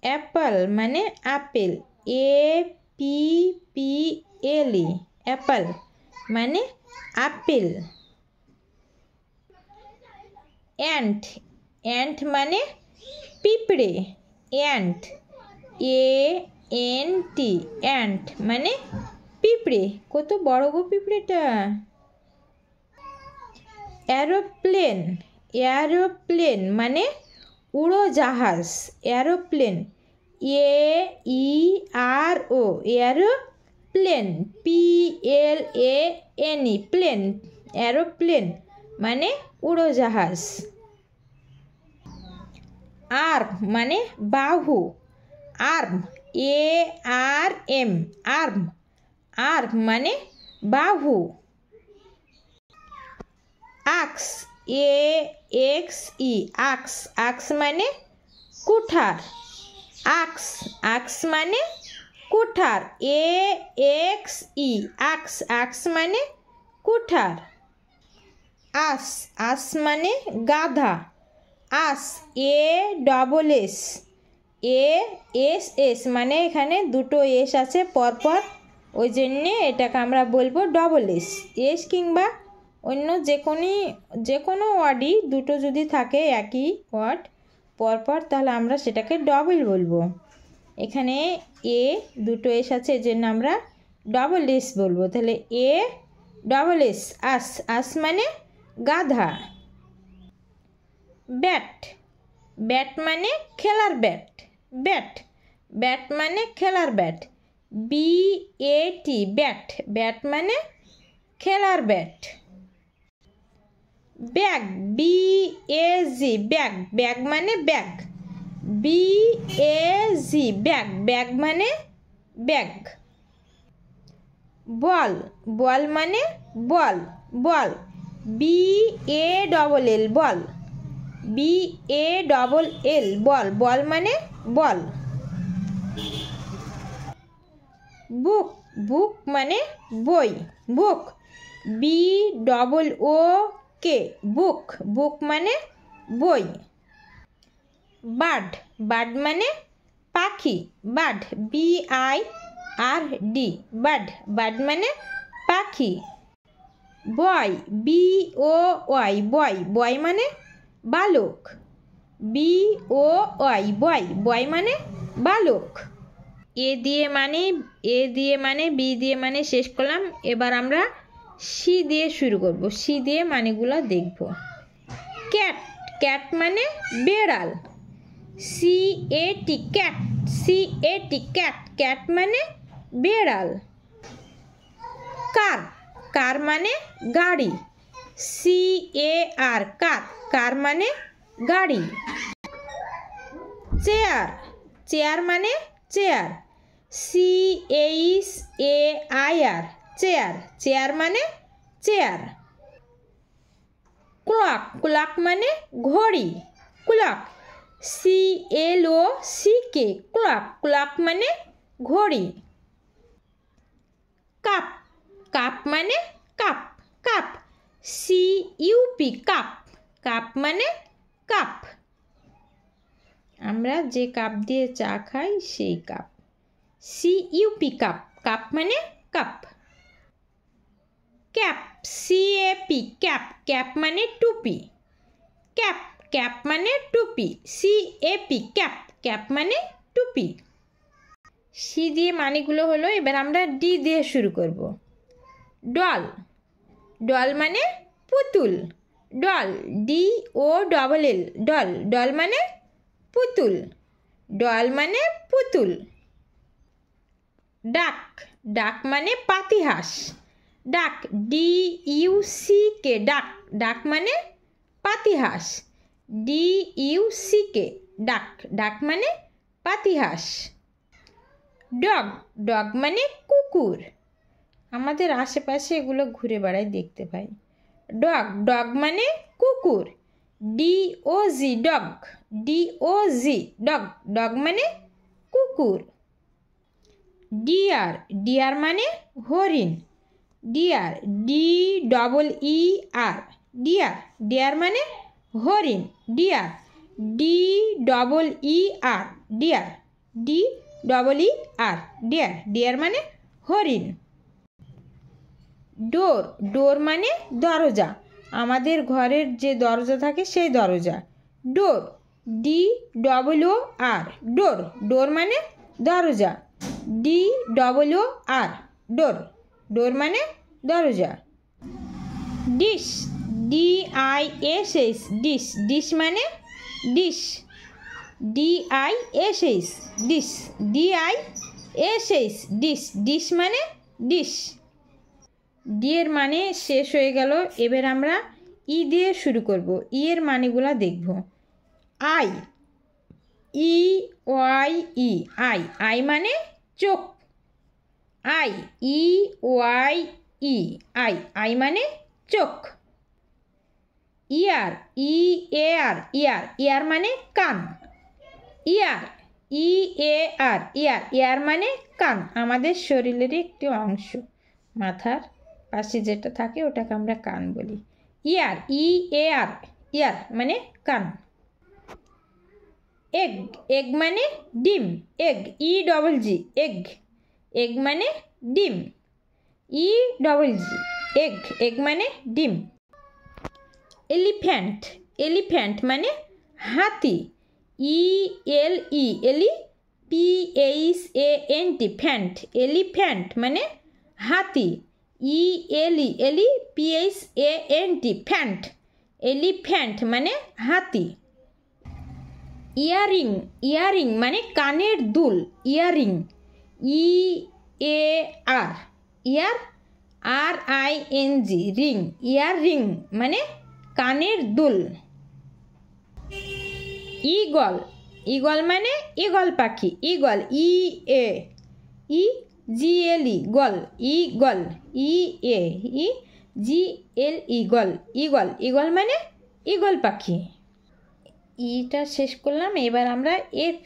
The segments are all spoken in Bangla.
অ্যাপল মানে আপেল, APPLE অ্যাপল মানে আপেল। অ্যান্ট, অ্যান্ট মানে পিঁপড়ে, অ্যান্ট ANT অ্যান্ট মানে পিঁপড়ে। কত বড় গো পিঁপড়েটা। এরোপ্লেন, এরোপ্লেন মানে উড়োজাহাজ, aeroplane AERO aeroplane PLANE plane, aeroplane মানে উড়োজাহাজ। আর্ম মানে বাহু, আর্ম ARM আর্ম, আর্ম মানে বাহু। আক্স AXE আক্স, আক্স মানে কুঠার, আক্স, আক্স মানে কুঠার AXE আক্স, আক্স মানে কুঠার। আস, আস মানে গাধা, আস ASS মানে এখানে দুটো এস আছে পরপর, ওই জন্যে এটাকে আমরা বলবো ডবল এস। এস কিংবা অন্য যে কোনো ওয়ার্ডই দুটো যদি থাকে একই ওয়ার্ড পরপর, তাহলে আমরা সেটাকে ডবল বলবো। এখানে এ দুটো এস আছে, এর জন্য আমরা ডবল এস বলবো। তাহলে ASS আস, আস মানে গাধা। ব্যাট, ব্যাট মানে খেলার ব্যাট, ব্যাট, ব্যাট মানে খেলার ব্যাট BAT ব্যাট, ব্যাট মানে খেলার bat. Bag BAG bag, bag মানে ব্যাগ BAG ব্যাগ, ব্যাগ মানে ব্যাগ। বল, বল মানে বল, বল BALL বল BALL বল, বল মানে বল। বুক, বুক মানে বই, বুক BOOK বুক, বুক মানে বই। বার্ড, বার্ড মানে পাখি, বার্ড BIRD বার্ড, বার্ড মানে পাখি। বয় BOY বয়, বয় মানে বালক BOY বয়, বয় মানে বালক। এ দিয়ে মানে বি দিয়ে মানে শেষ করলাম। এবার আমরা সি দিয়ে শুরু করব, সি দিয়ে মানেগুলো দেখব। ক্যাট, ক্যাট মানে বেড়াল CAT cat, CAT cat, cat মানে বেড়াল। কার, কার মানে গাড়ি CAR কার, কার মানে গাড়ি। চেয়ার, চেয়ার মানে চেয়ার CHAIR চেয়ার, চেয়ার মানে চেয়ার। ক্লক, ক্লক মানে ঘড়ি, ক্লক CLOCK ক্লক, ক্লক মানে ঘড়ি। কাপ, কাপ মানে cup, cup CUP cup, cup মানে কাপ। আমরা যে কাপ দিয়ে চা খাই সেই কাপ CUP কাপ, কাপ মানে cup. Cap CAP cap, cap মানে টুপি, ক্যাপ, ক্যাপ মানে টুপি CAP ক্যাপ, ক্যাপ মানে টুপি। সি দিয়ে মানেগুলো হলো। এবার আমরা ডি দিয়ে শুরু করব। ডল, ডল মানে পুতুল, ডল DOLL ডল, ডল মানে পুতুল, ডল মানে পুতুল। ডাক, ডাক মানে পাতিহাঁস, ডাক DUCK ডাক, ডাক মানে পাতিহাঁস DUCK ডাক, ডাক মানে পাতিহাঁস। ডগ, ডগ মানে কুকুর, আমাদের আশেপাশে এগুলো ঘুরে বেড়াই দেখতে পাই। ডগ, ডগ মানে কুকুর DOG dog, DOG dog, dog মানে কুকুর। ডিয়ার, ডিয়ার মানে হরিণ, ডিয়ার DEER ডিয়ার, ডিয়ার মানে হরিণ, dear DEER dear. D double E R, dear. Dear মানে হরিণ। ডোর, ডোর মানে দরজা, আমাদের ঘরের যে দরজা থাকে সেই দরজা। ডোর, ডি ডবল ও আর, ডোর। ডোর মানে দরজা, ডি ডবল ও আর, ডোর। ডোর মানে দরজা। Dish, D I S S, dish. Dish মানে dish, D I S S, dish. D I S S, dish. Dish মানে ডিশ। ডি এর মানে শেষ হয়ে গেল। এবার আমরা ই দিয়ে শুরু করব। ই এর মানেগুলা দেখব। Eye, E Y E, eye. Eye মানে চোখ, eye, E Y E, eye. Eye মানে চোখ। ইয়ার, ই এ আর, ইয়ার। ইয়ার মানে কান, ইয়ার, ই এ আর, ইয়ার। ইয়ার মানে কান, আমাদের শরীরের একটি অংশ, মাথার পাশে যেটা থাকে ওটাকে আমরা কান বলি। ইয়ার, ই এ আর, ইয়ার মানে কান। এগ, এগ মানে ডিম, egg, E double G, egg. Egg মানে ডিম, E double G, egg. Egg মানে ডিম। এলিফ্যান্ট, এলিফ্যান্ট মানে হাতি, E L E, ele, P H A N T, phant. Elephant মানে হাতি, E L E, ele, P H A N T, phant. Elephant মানে হাতি। ইয়ারিং, ইয়ারিং মানে কানের দুল, earring, E A R, ear, R I N G, ring. Earring মানে কানের দুল। ঈগল, ঈগল মানে ঈগল পাখি, eagle, E A, E G L E, gle, eagle, E A, E G L E, gle, eagle. Eagle মানে ঈগল পাখি। ইটা শেষ করলাম। এবার আমরা এফ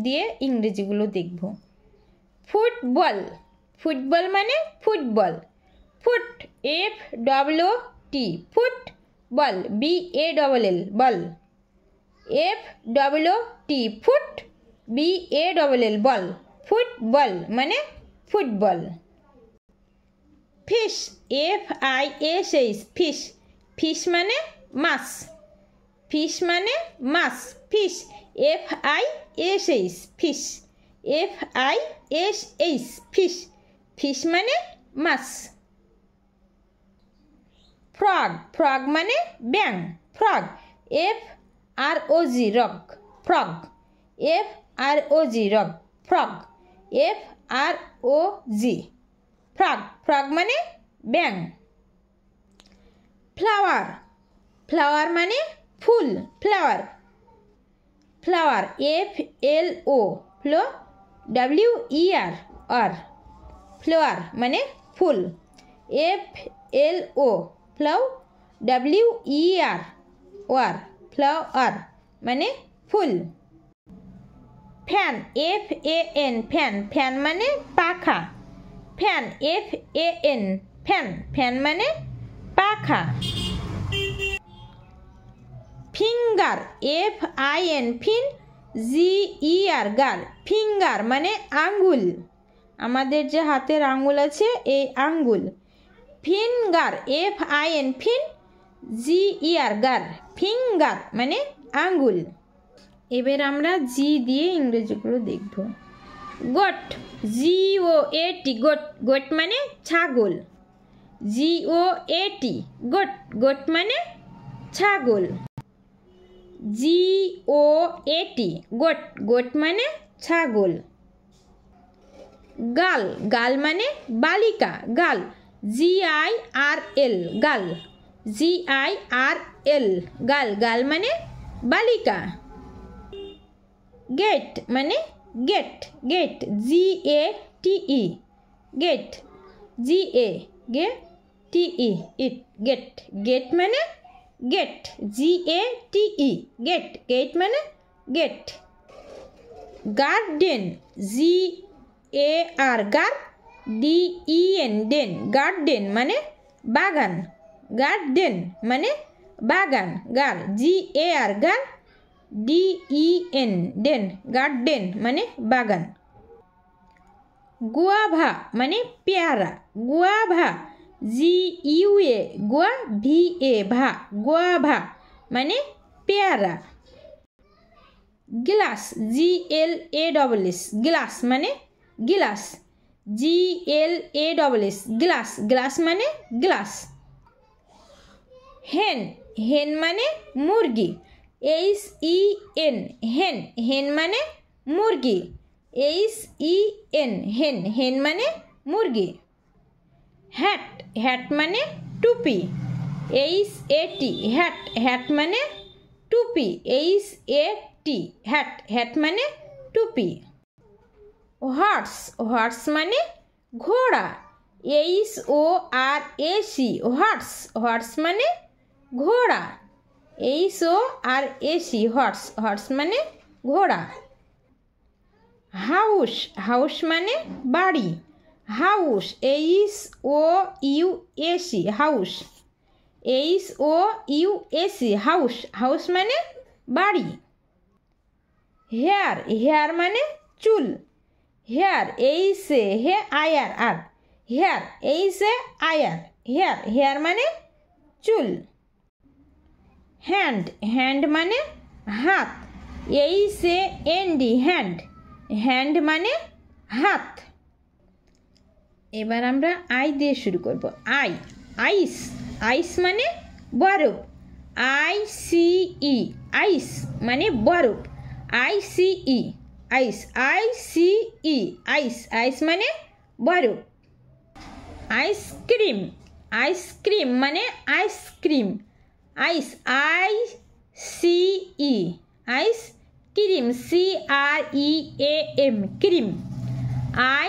দিয়ে ইংরেজিগুলো দেখব। ফুটবল, ফুটবল মানে football, foot, F W T, foot. Ball, B A double L, ball, F W T, foot, B A double L, ball. Football মানে football. Fish, F I S H, fish. Fish মানে মাছ, ফিশ মানে মাছ, fish, F I S H, fish, F I S H, fish. Fish মানে মাছ। ফ্রগ, ফ্রগ মানে ব্যাং, frog, F R O G, রগ, frog, F R O G, রগ, frog, F R O G, frog. Frog মানে ব্যাং। ফ্লাওয়ার, ফ্লাওয়ার মানে ফুল, flower, flower, F L O, ফ্লো, W E R, R, flower মানে ফুল, এফ এল ও, ফ্লাও, ডাব্লিউ ই আর, ওয়ার, ফ্লাওয়ার মানে ফুল। Fan, F A N, fan. Fan মানে পাখা, fan, F A N, fan. Fan মানে পাখা। ফিঙ্গার, এফ আই এন, ফিন, জি ই আর, গার। ফিঙ্গার মানে আঙ্গুল, আমাদের যে হাতের আঙ্গুল আছে এই আঙ্গুল। ফিঙ্গার, এফ আই এন, ফিন, জি ই আর, গার। ফিঙ্গার মানে আঙ্গুল। এবার আমরা জি দিয়ে ইংরেজিগুলো দেখব। গোট, জি ও এ টি, গোট। গোট মানে ছাগল, জি ও এ টি, গোট। গোট মানে ছাগল, জি ও এ টি, গোট। গোট মানে ছাগল। গাল, গাল মানে বালিকা, গাল, জি আই আর এল, গাল, জি আই আর এল, গাল। গাল মানে বালিকা। গেট মানে গেট, গেট, জি এ টি ই, গেট, জি এ গে টি ই, ইট, গেট। গেট মানে গেট, জি এ টি ই, গেট। গেট মানে গেট। গার্ডেন, জি এ আর, গার, ডি ই এন, ডেন। গার্ডেন মানে বাগান, গার্ডেন মানে বাগান, গার, জি এ আর, গার, DEN ডেন, গার্ডেন মানে বাগান। গুয়াভা মানে পেয়ারা, গুয়াভা, GUA গুয়া VA ভা, গুয়াভা মানে পেয়ারা। গ্লাস, GLASS গ্লাস মানে গিলাস, GLASS গ্লাস, গ্লাস মানে গ্লাস। হেন, হেন মানে মুরগি, HEN হেন, হেন মানে মুরগি, HEN হেন, হেন মানে মুরগি। হ্যাট, হ্যাট মানে টুপি, HAT হ্যাট, হ্যাট মানে টুপি, HAT হ্যাট, হ্যাট মানে টুপি। হর্স, হর্স মানে ঘোড়া, HORAC হর্স, হর্স মানে ঘোড়া, HORAC হর্স, হর্স মানে ঘোড়া। হাউস, হাউস মানে বাড়ি, house, HOUSE house, HOUSE house, house মানে বাড়ি। হেয়ার, হেয়ার মানে চুল, hair, HAIR hair, HAIR hair, hair মানে চুল। হ্যান্ড, হ্যান্ড মানে হাত, HAND হ্যান্ড, হ্যান্ড মানে হাত। এবার আমরা আই দিয়ে শুরু করব। আই, আইস, আইস মানে বরফ, ICE আইস মানে বরফ, ICE আইস, ICE আইস, আইস মানে বরফ। আইসক্রিম, আইসক্রিম মানে ice cream, ice, ICE ice, cream, CREAM cream,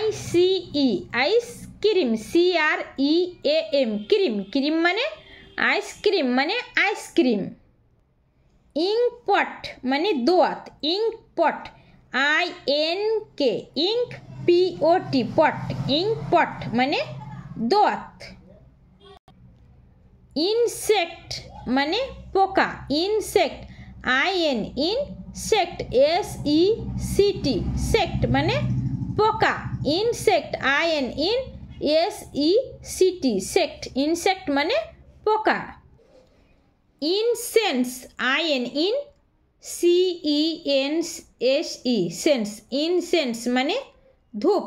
ICE ice cream, CREAM cream, cream মানে আইসক্রিম মানে আইসক্রিম। ইঙ্ক পট মানে দোয়াত, ink pot, INK ink, POT pot, ink pot মানে দোয়াত। ইনসেক্ট মানে পোকা, ইনসেক্ট, ইনসেক্ট, SECT সেক্ট মানে পোকা, ইনসেক্ট, INSECT সেক্ট, ইনসেক্ট মানে পোকা। ইনসেন্স, INCENSE সেন্স, ইনসেন্স মানে ধূপ,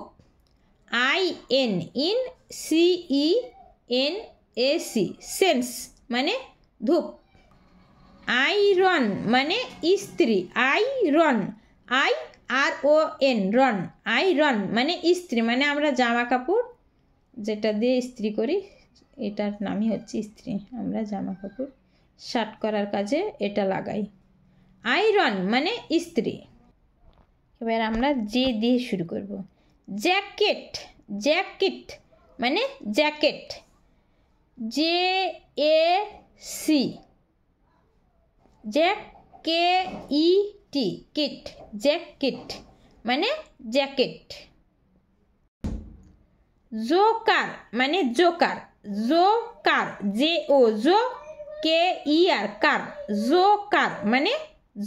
INCENSE সেন্স মানে ধূপ। আয়রন মানে ইস্ত্রি, আয়রন, IRON রন, আয়রন মানে ইস্ত্রি, মানে আমরা জামা কাপড় যেটা দিয়ে ইস্ত্রি করি এটার নামই হচ্ছে ইস্ত্রি, আমরা জামা কাপড় শার্ট করার কাজে এটা লাগাই। আয়রন মানে ইস্ত্রি। এবার আমরা যে দিয়ে শুরু করব। জ্যাকেট, জ্যাকেট মানে jacket, JAC JACKET ket, jacket মানে জ্যাকেট। জোকার মানে joker, joker, JOKER ker, joker মানে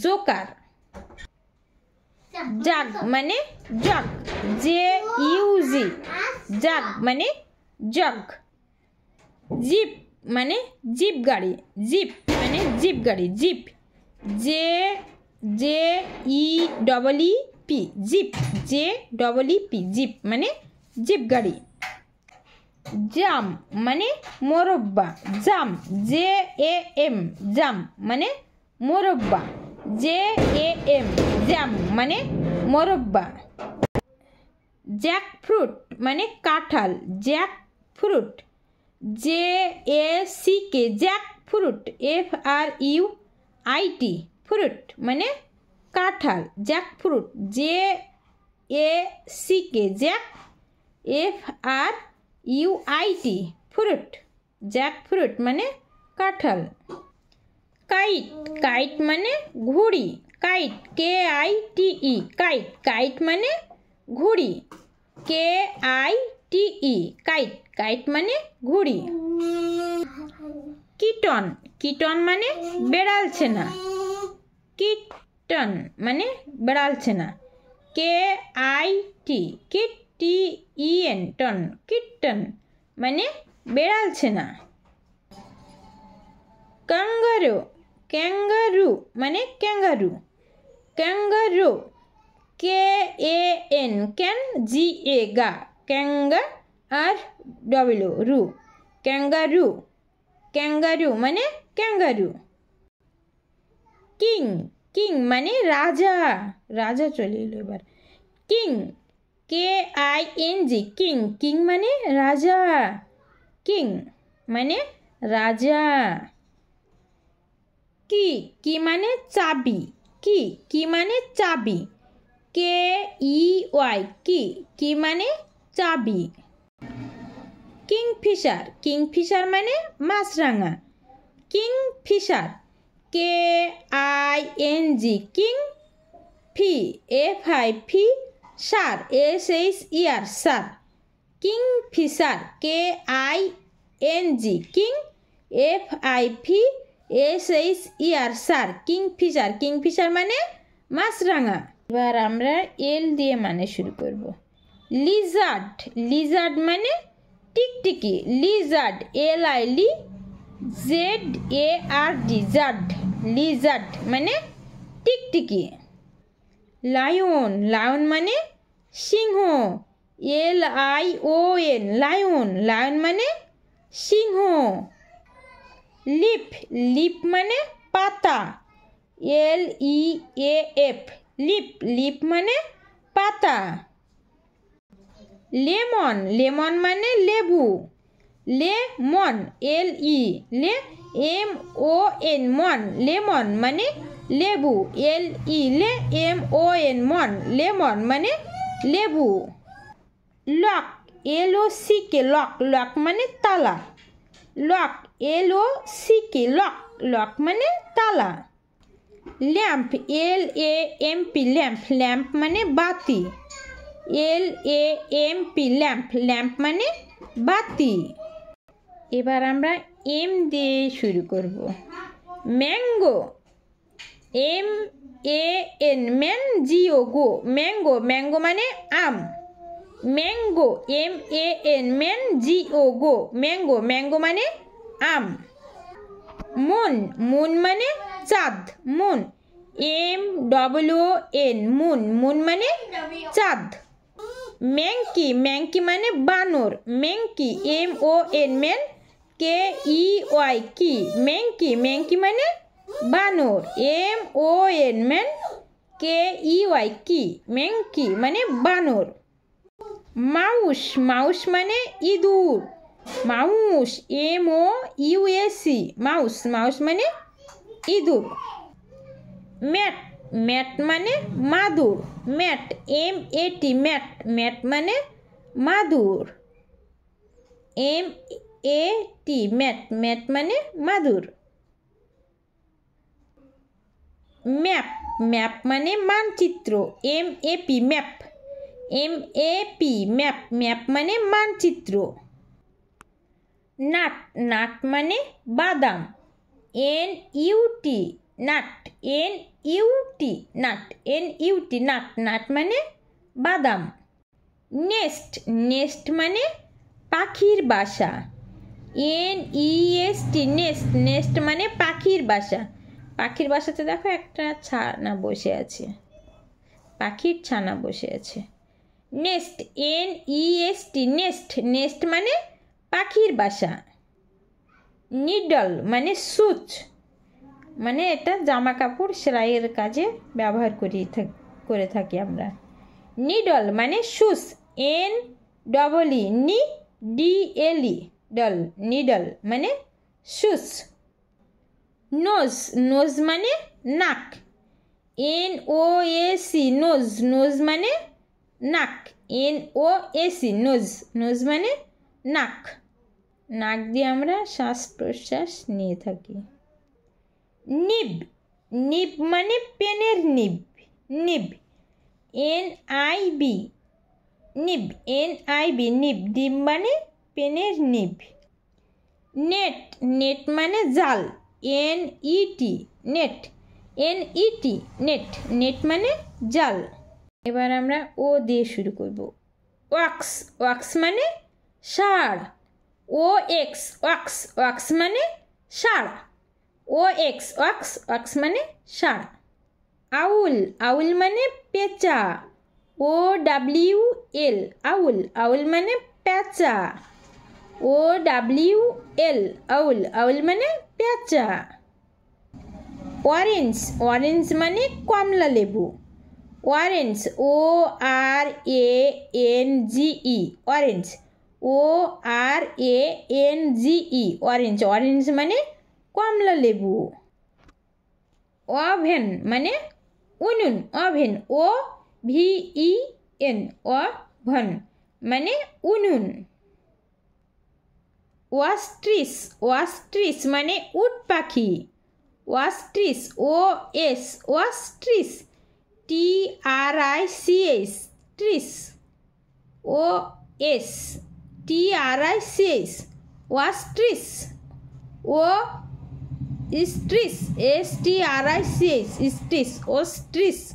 জোকার। জাগ মানে জগ, JUG জাগ মানে জগ। জিপ মানে জিপ গাড়ি, জিপ মানে জিপ গাড়ি, jeep, JEEP jeep, JEEP jeep মানে জিপ গাড়ি। জাম মানে মোরব্বা, জাম, JAM জাম মানে মোরব্বা, JAM জাম মানে মোরব্বা। জ্যাকফ্রুট মানে কাঁঠাল, jackfruit, JACK jackfruit, FRUIT fruit মানে কাঁঠাল, jackfruit, JACK Jack, FRUIT fruit, jackfruit মানে কাঁঠাল। কাইট, কাইট মানে ঘুড়ি, কাইট, KITE কাইট, কাইট মানে ঘুড়ি, KITE কাইট, কাইট মানে ঘুড়ি। কিটন, কিটন মানে বেড়াল ছেনা, কিটন কিটন মানে বেড়ালছেনা, KIT kit TEN ten, kitten মানে বেড়ালছেনা। ক্যাঙ্গারু, ক্যাঙ্গারু মানে kangaroo, kangaroo KAN kan GA ga, kanga আর ডব্লিউ, ক্যাঙ্গারু, ক্যাঙ্গারু মানে ক্যাঙ্গারু। কিং, কিং মানে রাজা, রাজা চলে এলো এবার। কিং KING কিং, কিং মানে রাজা, কিং মানে রাজা। কি, কি মানে চাবি, কি, কি মানে চাবি, KEY কি, কি মানে চাবি। কিংফিশার, কিংফিশার মানে মাছরাঙা, কিংফিশার KING কিং, FI সার SHER সার, কিংফিশার KING কিং, FISHER সার, কিংফিশার, কিংফিশার মানে মাছরাঙা। এবার আমরা এল দিয়ে মানে শুরু করব। লিজার্ড, লিজার্ড মানে টিকটিকি, লিজার্ড LILZARD জার্ড, লিজার্ড মানে টিকটিকি। লায়ন, লায়ন মানে সিংহ, LION লায়ন, লায়ন মানে সিংহ। লিফ, লিফ মানে পাতা, LEAF লিফ, লিফ মানে পাতা। লেমন, লেমন মানে লেবু, লেমন LEMON মন, লেমন মানে লেবু, LEMON মন, লেমন মানে লেবু। লক LOCK লক, লক মানে তালা, লক LOCK লক, লক মানে তালা। ল্যাম্প LAMP ল্যাম্প, ল্যাম্প মানে বাতি, LAMP ল্যাম্প, ল্যাম্প মানে বাতি। এবার আমরা এম দিয়ে শুরু করব। ম্যাঙ্গো MAN ম্যান GO গো, ম্যাঙ্গো, ম্যাঙ্গো মানে আম, ম্যাঙ্গো MAN ম্যান GO গো, ম্যাঙ্গো, ম্যাঙ্গো মানে আম। মুন, মুন মানে চাঁদ, মুন MOON মুন, মুন মানে চাঁদ। ম্যাঙ্কি, ম্যাঙ্কি মানে বানর, ম্যাঙ্কি MON ম্যান KEY কি, ম্যাঙ্কি, ম্যাঙ্কি মানে বানর, MON ম্যান KEY কি, ম্যাঙ্কি মানে বানর। মাউস, মাউস মানে ইঁদুর, মাউস MOUS মাউস, মাউস মানে ইঁদুর। ম্যাট, ম্যাট মানে মাদুর, ম্যাট MAT ম্যাট, ম্যাট মানে মাদুর, MAT ম্যাট, ম্যাট মানে মাদুর। ম্যাপ, ম্যাপ মানে মানচিত্র, MAP map, MAP map, map মানে মানচিত্র। নাট, নাট মানে বাদাম, NUT nut, NUT nut, NUT nut, nut মানে বাদাম। নেস্ট, নেস্ট মানে পাখির বাসা, NEST নেস্ট, নেস্ট মানে পাখির বাসা। পাখির বাসাতে দেখো একটা ছানা বসে আছে, পাখির ছানা বসে আছে। নেস্ট NEST নেস্ট, নেস্ট মানে পাখির বাসা। নিডল মানে সুচ, মানে এটা জামা কাপড় সেলাইয়ের কাজে ব্যবহার করে থাকি আমরা। নিডল মানে সুচ, NEEDLE ডল, নিডল মানে সুচ। নোজ, নোজ মানে নাক, NOAC নোজ, নোজ মানে নাক, NOAC নোজ, নোজ মানে নাক, নাক দিয়ে আমরা শ্বাস প্রশ্বাস নিয়ে থাকি। নিব, নিব মানে পেনের নিব, নিব NIB নিব, NIB নিব, নিব মানে পেনের নিব। নেট, নেট মানে জাল, NET net, NET net, net মানে জাল। এবার আমরা ও দিয়ে শুরু করব। ওয়াক্স, ওয়াক্স মানে ষাঁড়। OX ওয়াক্স, ওয়াক্স মানে ষাঁড়। OX ওয়াক্স, ওয়াক্স মানে ষাঁড়। আউল, আউল মানে পেঁচা। OWL আউল, আউল মানে পেঁচা। OWL আউল, আউল মানে পেঁচা। অরেঞ্জ, অরেঞ্জ মানে কমলা লেবু। Orange ORANGE orange, ORANGE orange, orange মানে কমলা লেবু। ওভেন মানে উনুন, ওভেন OVEN ওভেন মানে উনুন। ওয়াস্ট্রিচ, ওয়াস্ট্রিচ মানে উট পাখি। ওয়াস্ট্রিচ OS ওয়াস্ট্রিচ TRICH ট্রিচ, OS TRICH ওয়াস্ট্রিচ। ও স্ট্রিচ STRICH স্ট্রিচ, ওস্ট্রিচ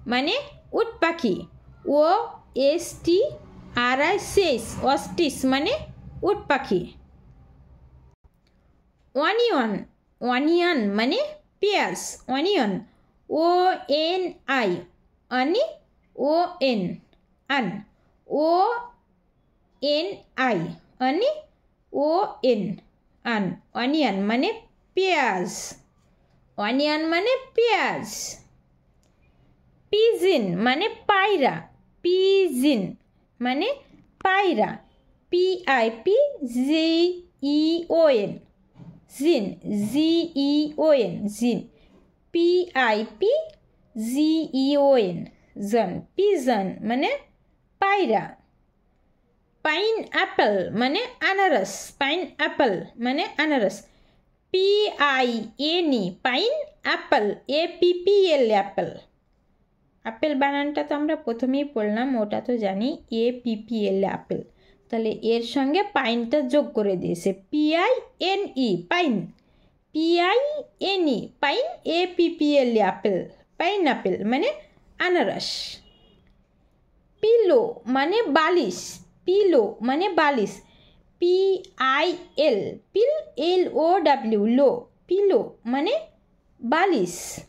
মানে উট পাখি। OSTRICH ওস্ট্রিচ মানে উট পাখি। অনিয়ন, অনিয়ন মানে পেঁয়াজ। Onion ONI oni ON on, ONI oni ON on, onion মানে পেঁয়াজ। অনিয়ন মানে পেঁয়াজ। পিজিন মানে পায়রা। পিজিন মানে পায়রা। PIPGEON জিন, GEON জিন। PIPGEON জন, পিজন মানে পায়রা। পাইন অ্যাপেল মানে আনারস। পাইন অ্যাপেল মানে আনারস। PINE pine Apple, APPL Apple. Apple বানানটা তো আমরা প্রথমেই পড়লাম, ওটা তো জানি, APPL অ্যাপেল। তাহলে এর সঙ্গে পাইনটা যোগ করে দিয়েছে, PINE pine. PINE pine, APPL Apple, pine Apple মানে আনারস। পিলো মানে বালিশ। পিলো মানে বালিশ। PIL পিল LOW লো, পিলো মানে বালিশ।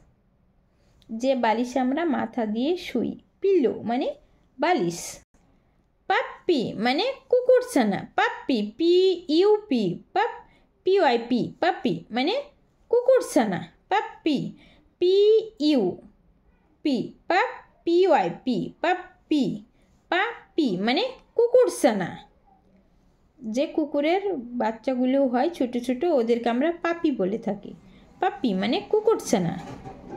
যে বালিশ আমরা মাথা দিয়ে শুই, পিলো মানে বালিশ। পাপ্পি মানে কুকুরছানা। পাপ্পি PUP পাপ PYP পাপ্পি মানে কুকুরছানা। পাপ্পি PUP পাপ PYP পাপ্পি। পাপ্পি মানে কুকুরছানা। যে কুকুরের বাচ্চাগুলো হয় ছোটো ছোটো, ওদেরকে আমরা পাপি বলে থাকি। পাপ্পি মানে কুকুরছানা।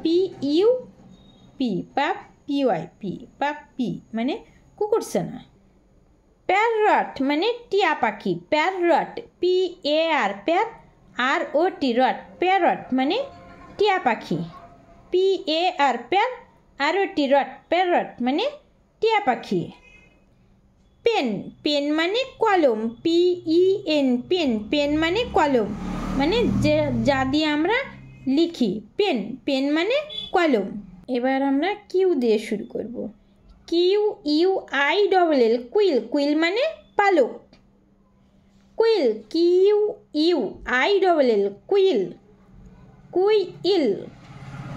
PUP পাপ PYP পাপ্পি মানে কুকুরছানা। প্যারট মানে টিয়া পাখি। প্যারট PAR প্যার ROT রট, প্যারট মানে টিয়া পাখি। PAR প্যার ROT রট, প্যারট মানে টিয়া পাখি। পেন, পেন মানে কলম। PEN পেন, পেন মানে কলম, মানে যা দিয়ে আমরা লিখি। পেন, পেন মানে কলম। এবার আমরা কিউ দিয়ে শুরু করব। QUILL কুইল, কুইল মানে পালক। Quill QUILL quill. Quill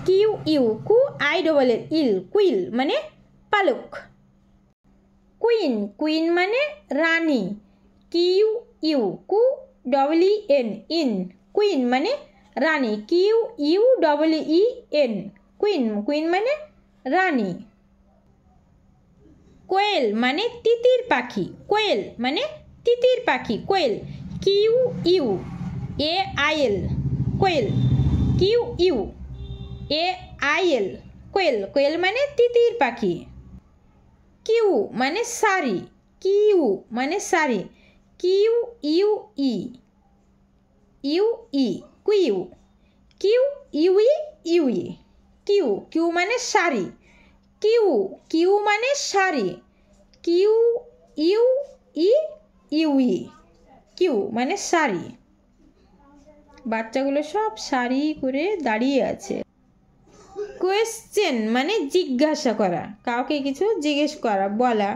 QUILL quill মানে পালক। কুইন, কুইন মানে রানী। QUEN ইন, কুইন মানে রানী। QUEEN কুইন, কুইন মানে রানী। কোয়েল মানে তিতির পাখি। কোয়েল মানে তিতির পাখি। কোয়েল QUAIL কোয়েল। QUAIL কোয়েল, কোয়েল মানে তিতির পাখি। কিউ মানে শাড়ি। কিউ মানে শাড়ি। QUE queue. QUE queue, queue মানে শাড়ি। কিউ মানে শাড়ি। QUE কিউ মানে শাড়ি। বাচ্চাগুলো সব শাড়ি করে দাঁড়িয়ে আছে। কোয়েশ্চেন মানে জিজ্ঞাসা করা, কাউকে কিছু জিজ্ঞেস করা, বলা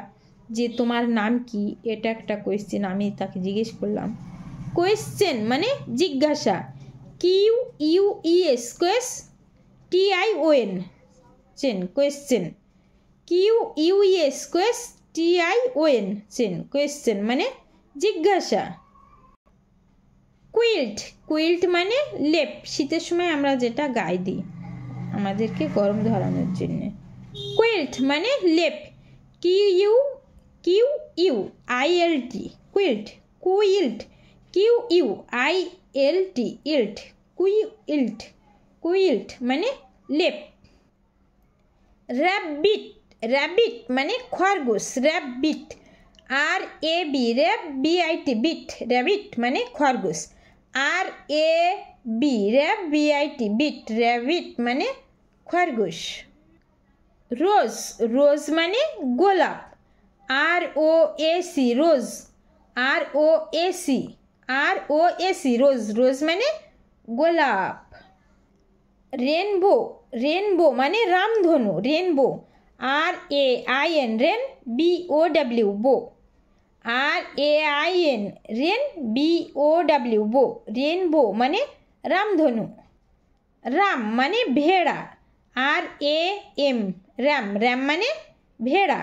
যে তোমার নাম কি, এটা একটা কোয়েশ্চেন, আমি তাকে জিজ্ঞেস করলাম। কোয়েশ্চেন মানে জিজ্ঞাসা। QUES Quess, TION chain question, QUES Quess, TION chain question মানে জিজ্ঞাসা। কুইল্ট, কুইল্ট মানে লেপ, শীতের সময় আমরা যেটা গায়ে দিই আমাদেরকে গরম ধরানোর জন্য। কুইল্ট মানে লেপ, QUILT কুইল্ট, কুইল্ট, QUILT ইল্ট, কুইল্ট, কুইল্ট মানে লেপ। র্যাবিট, র্যাবিট মানে খরগোশ, র্যাবিট, RAB RABIT বিট, র্যাবিট মানে খরগোশ, RAB RABIT বিট, র্যাবিট মানে খরগোশ। রোজ, রোজ মানে গোলাপ, ROAC রোজ, ROAC ROAC রোজ, রোজ মানে গোলাপ। রেনবো, রেনবো মানে রামধনু, রেনবো, RAIN রেন, BOW বো, RAIN রেন, BOW বো, রেনবো মানে রামধনু। রাম মানে ভেড়া, RAM র্যাম, র্যাম মানে ভেড়া,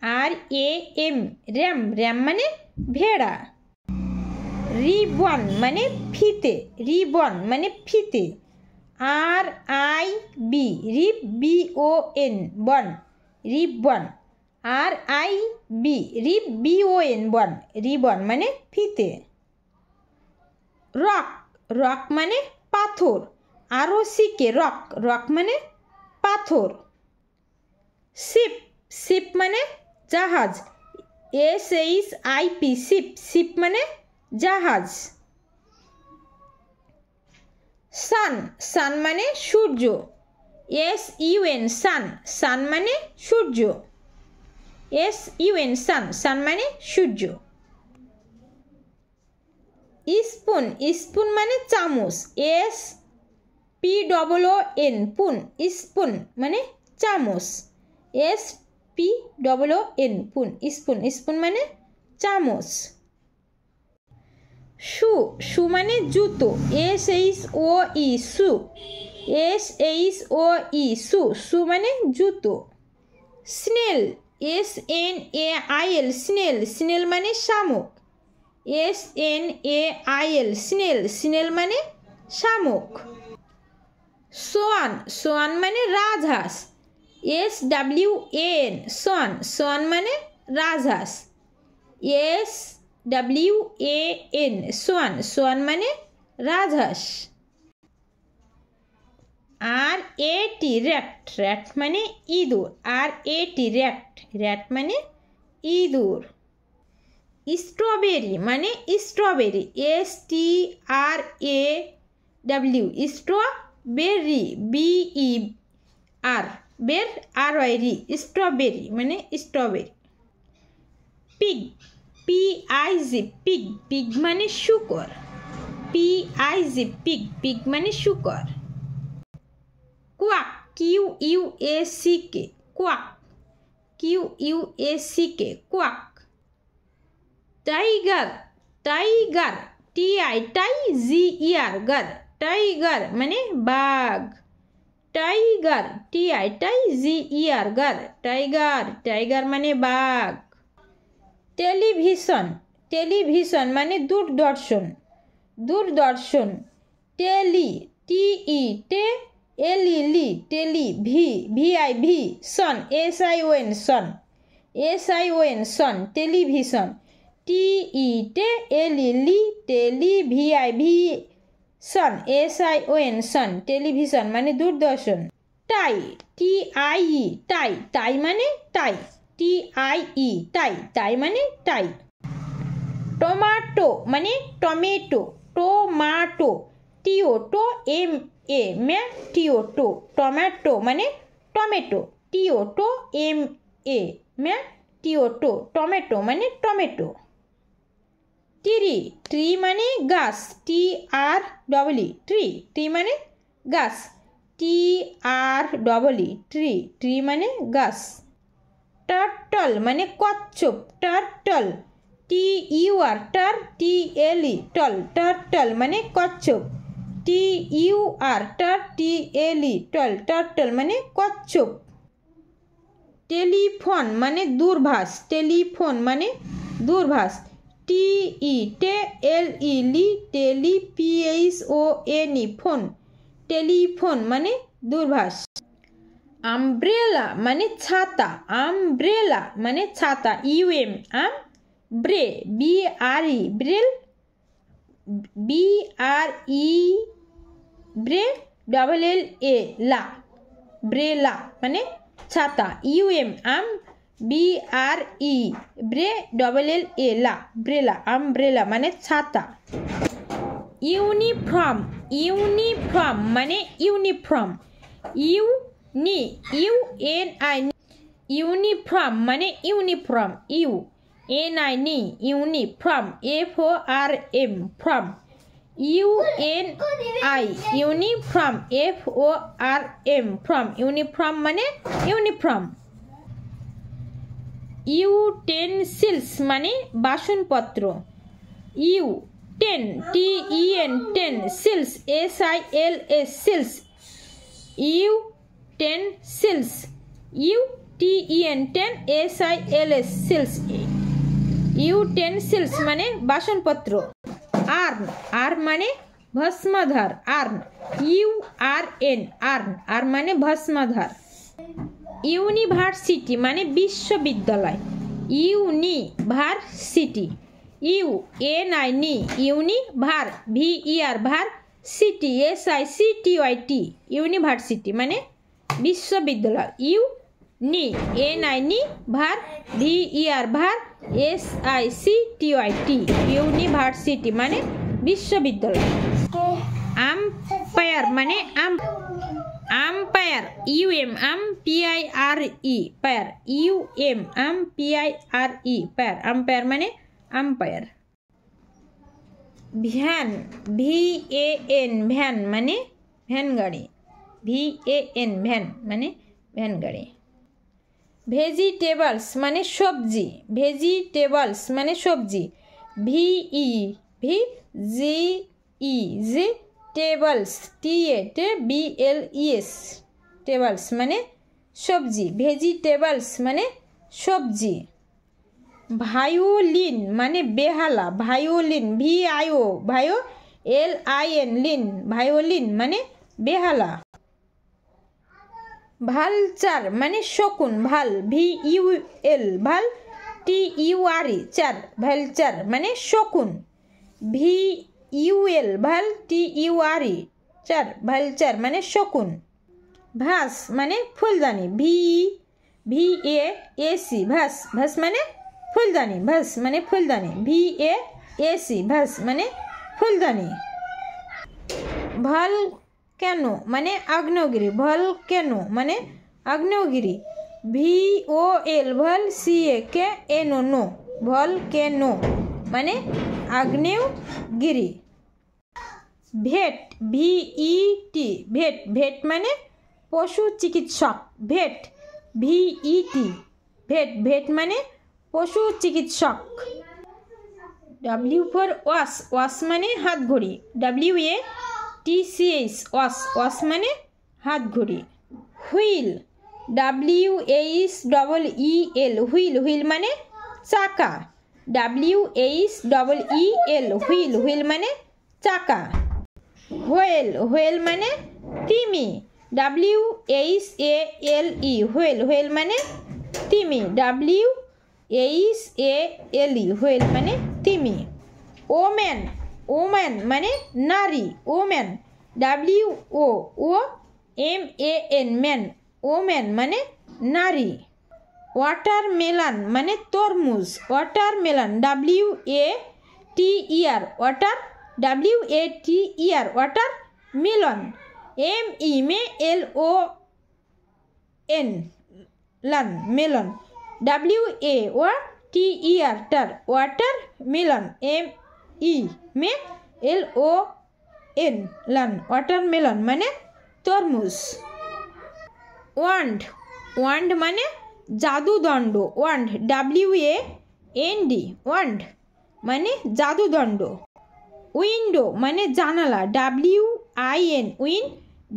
RAM র্যাম, র্যাম মানে ভেড়া। রিবন মানে ফিতে, রিবন মানে ফিতে, RIB রিব, BON বন, রিবন, RIB রিব, BON বন, রিবন মানে ফিতে। রক, রক মানে পাথর, ROCK রক, রক মানে পাথর। শিপ, শিপ মানে জাহাজ, SHIP শিপ, শিপ মানে জাহাজ। সান, সান মানে সূর্য, SUN সান, সান মানে সূর্য, SUN সান, সান মানে সূর্য। স্পুন, স্পুন মানে চামচ, SPOON পুন, স্পুন মানে চামচ, SPOON পুন, স্পুন, স্পুন মানে চামচ। শু, শু মানে জুতো, SHOE শু, SHOE শু, শু মানে জুতো। স্নেল, SNAIL স্নেল, স্নেল মানে শামুক, SNAIL স্নেল, স্নেল মানে শামুক। সোয়ান, সোয়ান মানে রাজহাঁস, SWAN সোয়ান, সোয়ান মানে রাজহাঁস, SWAN সোয়ান, সোয়ান মানে রাজহাঁস। RAT র্যাট, র্যাট মানে ইঁদুর, RAT র্যাট, র্যাট মানে ইঁদুর। স্ট্রবেরি মানে স্ট্রবেরি, STRAW স্ট্রবেরি, BER বের, RYRI স্ট্রবেরি মানে strawberry. Pig, PIG pig, pig মানে শূকর, PIG পিগ, পিগ মানে শূকর। Quack, QUACK quack, QUACK quack. Tiger, tiger TIGER গার, টাইগার মানে বাঘ, টাইগার TIGER গার, টাইগার, টাইগার মানে বাঘ। টেলিভিশন, টেলিভিশন মানে দূরদর্শন, দূরদর্শন। টেলি, TELI টেলি, VIV সন, SION সন, SION সন, টেলিভিশন, TELI টেলি, VIV সন, SION সন, টেলিভিশন মানে দূরদর্শন। টাই, TIE টাই, টাই মানে টাই, TIE টাই, টাই মানে টাই। টমাটো মানে টমেটো, টোমাটো, TOTO MA ম্যা TOTO, টমেটো মানে টমেটো, TOTO MA ম্যা TOTO, টমেটো মানে টমেটো। ট্রি, ট্রি মানে গাছ, TREE ট্রি, ট্রি মানে গাছ, TREE ট্রি, ট্রি মানে গাছ। টার্টল মানে কচ্ছপ, টার্টল TUR TLE টল, টার্টল মানে কচ্ছপ, TUR TLE টল, টার্টল মানে কচ্ছপ। টেলিফোন মানে দূরভাষ, টেলিফোন মানে দূরভাষ, TELE TELIPHONE ফোন, টেলিফোন মানে দূরভাষ। আমব্রেলা মানে ছাতা, আমব্রেলা মানে ছাতা, আমব্রে BRE ব্রেল, BRE ব্রে LLA লা, ব্রেলা মানে ছাতা, BRE ব্রে LLA লা, ব্রেলা, আমব্রেলা মানে ছাতা। ইউনিফর্ম, ইউনিফর্ম মানে ইউনিফর্ম, UNI ইউনিফর্ম মানে uniform, UNI uniform, FORM form, UNI uniform, FORM form, uniform মানে ইউনিফর্ম। ইউটেনসিলস মানে বাসনপত্র, TEN সিলস SILS সিলস, ইউটেনসিলস, UTEN সিলস, ইউটেনসিলস মানে বাসনপত্র। আর্ন, আর মানে ভস্মাধার, আর্ন URN আর্ন, আর মানে ভস্মাধার। ইউনিভার্সিটি মানে বিশ্ববিদ্যালয়, ইউনিভার্সিটি, UNI ইউনি ভার VER ভার, সিটি SICTYT ইউনিভার্সিটি মানে বিশ্ববিদ্যালয়, NI ভার VER ভার SICTYT ইউনিভার্সিটি মানে বিশ্ববিদ্যালয়। আম্পায়ার মানে আম্পায়ার, AMPIRE পায়ার, AMPIRE পায়ার, আম্পায়ার মানে আম্পায়ার। ভ্যান, VAN ভ্যান মানে ভ্যান গাড়ি, VAN ভ্যান মানে ভ্যান গাড়ি। ভেজিটেবলস মানে সবজি, ভেজিটেবলস মানে সবজি, VEGE টেবলস, TABLES টেবলস মানে সবজি, ভেজিটেবলস মানে সবজি। ভায়োলিন মানে বেহালা, ভায়োলিন VIOLIN লিন, ভায়োলিন মানে বেহালা। ভালচার মানে শকুন, ভাল VUL ভাল TURE চার, ভালচার মানে শকুন, VUL ভাল TURE চার, ভালচার মানে শকুন। ভাস মানে ফুলদানি, VASC ভাস, ভাস মানে ফুলদানি, ভাস মানে ফুলদানি, VASC ভাস মানে ফুলদানি। ভলক্যানো মানে আগ্নেয়গিরি, ভলক্যানো মানে আগ্নেয়গিরি, VOL ভল CANO ভলক্যানো মানে আগ্নেয়গিরি। ভেট VET ভেট, ভেট মানে পশু চিকিৎসক, ভেট VET ভেট, ভেট মানে পশু চিকিৎসক। W ফর ওয়াশ, ওয়াশ মানে হাত ঘড়ি, WATCH ওয়াশ, ওয়াশ মানে হাত ঘড়ি। হুইল WHEEL হুইল, হুইল মানে চাকা, WHEEL হুইল, হুইল মানে চাকা। হোয়েল, হোয়েল মানে তিমি, WHALE হোয়েল, হোয়েল মানে তিমি, WHALE হোয়েল মানে তিমি। ওম্যান, ওম্যান মানে নারী, ওম্যান WOMAN ম্যান, ওম্যান মানে নারী। ওয়াটারমেলন মানে তরমুজ, watermelon WATER water, WATER water melon, MELON lon melon, WATER ter water melon, MELON lon water melon মানে তরমুজ। ওয়ান্ড, ওয়ান্ড মানে জাদুদণ্ড। ওয়ান্ড, WAND, ওয়ান্ড মানে জাদুদণ্ড। উইন্ডো মানে জানালা, WIN,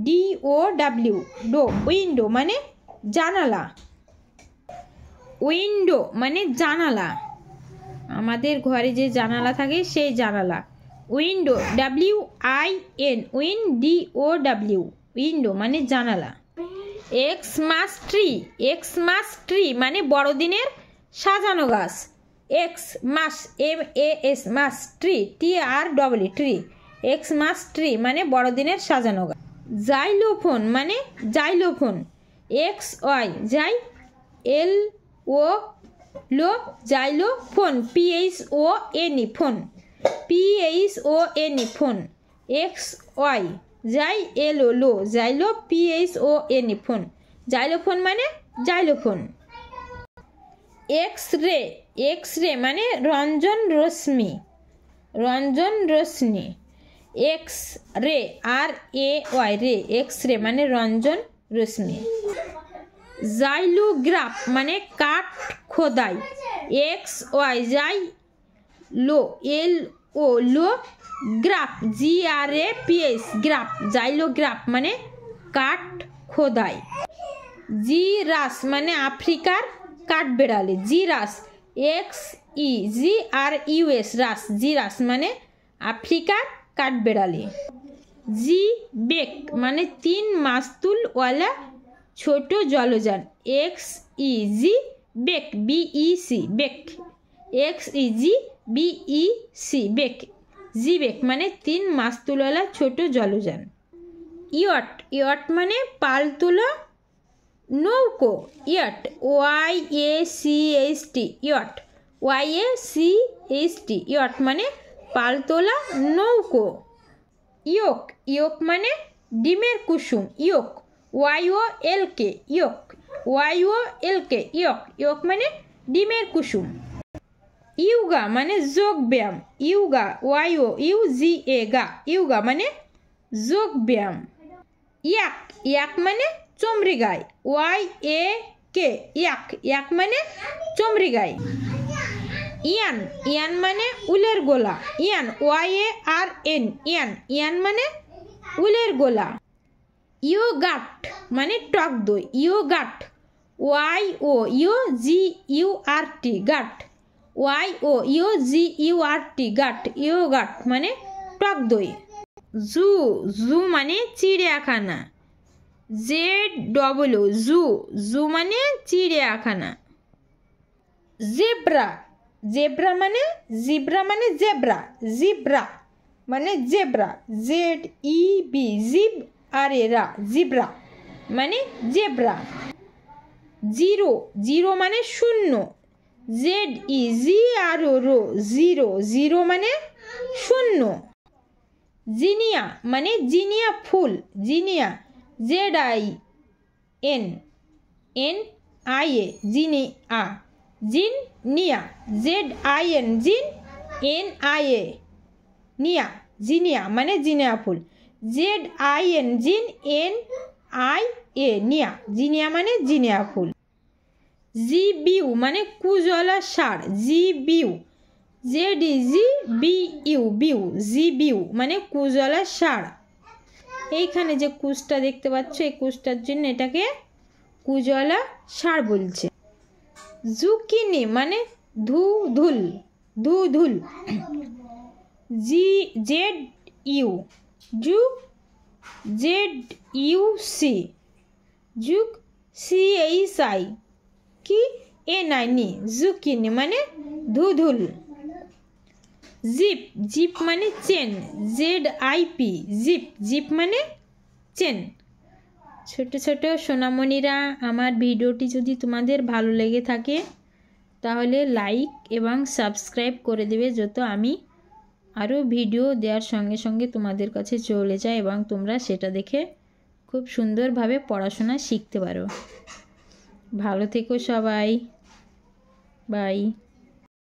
DOW, ডো, উইন্ডো মানে জানালা। উইন্ডো মানে জানালা, আমাদের ঘরে যে জানালা থাকে সেই জানালা। উইন্ডো, WIN, DOW, উইন্ডো মানে জানালা। এক্সমাস ট্রি মানে বড়দিনের সাজানো গাছ। এক্সমাস, MAS, মাস, tree, TREE, tree. Xmas tree মানে বড়দিনের সাজানো গাছ। জাইলোফোন মানে জাইলোফোন, XY, লো, xylophone, PHON, phone, PHON, phone. XY, লো, জাইলো, PHON, ফোন। জাইলোফোন মানে জাইলোফোন। এক্স রে মানে রঞ্জন রশ্মি, রঞ্জন রশ্মি। X ray, RAY, ray, X ray মানে রঞ্জন রশ্মি। জাইলোগ্রাফ মানে কাঠ খোদাই, XY, লো, লো, গ্রাফ, GRAPH, গ্রাফ। জাইলোগ্রাফ মানে কাঠ খোদাই। জিরাস মানে আফ্রিকার কাঠবেড়ালি, জিরাস, XEGRUS, রাস, জিরাস মানে আফ্রিকার কাঠবেড়ালি। জিবেক মানে 3 মাস্তুলওয়ালা ছোট জলযান, XEG, bake, BEC, bake, XEGBEC, bake. জিবেক মানে 3 মাস্তুলওয়ালা ছোট জলযান। ইয়ট মানে পালতোলা নৌকো, yacht, YACHT, yacht, YACHT, yacht মানে পালতোলা নৌকো। ইয়োক মানে ডিমের কুসুম, ইয়োক, YOLK, ইয়োক, YOLK, ইয়োক মানে ডিমের কুসুম। ইয়োগা মানে যোগ ব্যায়াম, ইয়োগা, YOUGA, ইয়োগা মানে যোগ ব্যায়াম। ইয়াক মানে চমড়ি গাই, YAK, ইয়াক মানে চমড়ি গাই। ইয়ান মানে উলের গোলা, YARN, ইয়ান মানে উলের গোলা। ইয়োগাট মানে টক দই, ইয়োগাট, YOUGURT, গাট, YOUGURT, গাট, ইয়োগাট মানে টক দই। জু মানে চিড়িয়াখানা, ZW, জু মানে চিড়িয়াখানা। জেব্রা মানে জিব্রা মানে জেব্রা, ZEB, জিব, রা, জিব্রা মানে জেব্রা। জিরো মানে শূন্য, ZERO, জিরো মানে শূন্য। জিনিয়া মানে জিনিয়া ফুল, Jinia, ZINNIA, Jinia. Jinia, ZIN, NIA, নিয়া, জিনিয়া মানে জিনিয়া ফুল, ZIN, NIA, নিয়া, জিনিয়া মানে জিনিয়া ফুল। জিবিউ মানে কুজলা ষাঁড়, জিবিউ, ZEGBU, জিবিউ মানে কুজলা ষাঁড়। এইখানে যে কুচটা দেখতে পাচ্ছ, এই কুচটার জন্য এটাকে কুজলা ষাঁড় বলছে। জুকিনি মানে ধুধুল, ZU, ZUC, জুক, CHI, কি NI, জুকিনি মানে ধুধুল। জিপ মানে চেন, ZIP, জিপ মানে চেন। ছোট ছোট সোনামণিরা, আমার ভিডিওটি যদি তোমাদের ভালো লেগে থাকে তাহলে লাইক এবং সাবস্ক্রাইব করে দেবে, যত আমি আরও ভিডিও দেওয়ার সঙ্গে সঙ্গে তোমাদের কাছে চলে যায় এবং তোমরা সেটা দেখে খুব সুন্দরভাবে পড়াশোনা শিখতে পারো। ভালো থেকো সবাই, বাই।